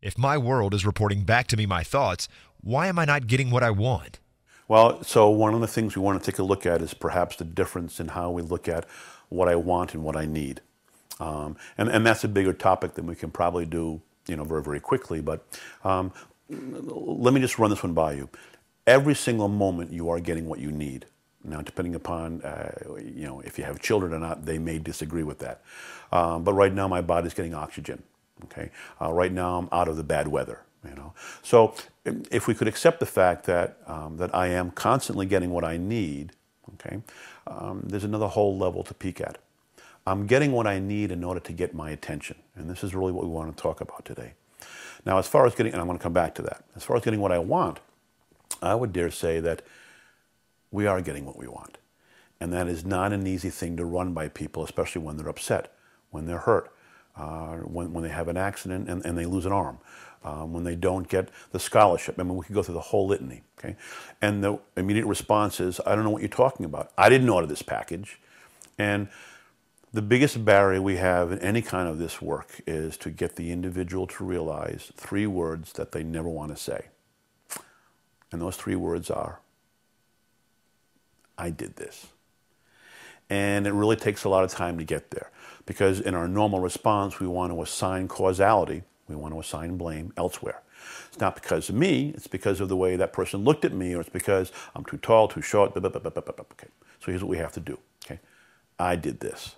If my world is reporting back to me my thoughts, why am I not getting what I want? Well, so one of the things we want to take a look at is perhaps the difference in how we look at what I want and what I need. And that's a bigger topic than we can probably do, very, very quickly. But let me just run this one by you. Every single moment you are getting what you need. Now, depending upon, if you have children or not, they may disagree with that. But right now, my body's getting oxygen. Okay. Right now, I'm out of the bad weather. So if we could accept the fact that that I am constantly getting what I need, okay, there's another whole level to peek at. I'm getting what I need in order to get my attention, and this is really what we want to talk about today. Now, as far as getting, and I'm going to come back to that. As far as getting what I want, I would dare say that we are getting what we want, and that is not an easy thing to run by people, especially when they're upset, when they're hurt, when they have an accident and they lose an arm. When they don't get the scholarship. I mean, we could go through the whole litany, okay? And the immediate response is, I don't know what you're talking about. I didn't order this package. And the biggest barrier we have in any kind of this work is to get the individual to realize 3 words that they never want to say. And those 3 words are, I did this. And it really takes a lot of time to get there, because in our normal response, we want to assign causality. We want to assign blame elsewhere. It's not because of me, it's because of the way that person looked at me, or it's because I'm too tall, too short, okay. So here's what we have to do, okay? I did this.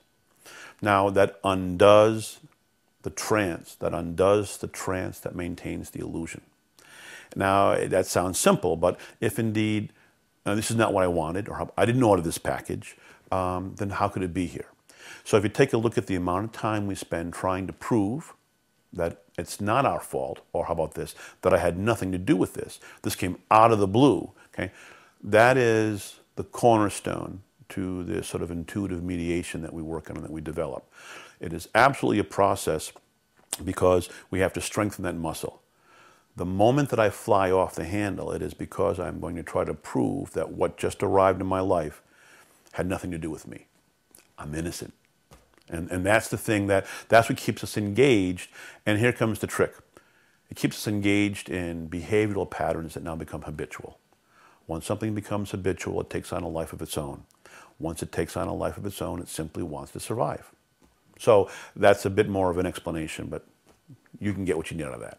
Now that undoes the trance, that maintains the illusion. Now that sounds simple, but if indeed this is not what I wanted, or I didn't order this package, then how could it be here? So if you take a look at the amount of time we spend trying to prove that it's not our fault, or how about this, that I had nothing to do with this. This came out of the blue, okay? That is the cornerstone to the sort of intuitive mediation that we work on and that we develop. It is absolutely a process because we have to strengthen that muscle. The moment that I fly off the handle, it is because I'm going to try to prove that what just arrived in my life had nothing to do with me. I'm innocent. And that's the thing that's what keeps us engaged. And here comes the trick. It keeps us engaged in behavioral patterns that now become habitual. Once something becomes habitual, it takes on a life of its own. Once it takes on a life of its own, it simply wants to survive. So that's a bit more of an explanation, but you can get what you need out of that.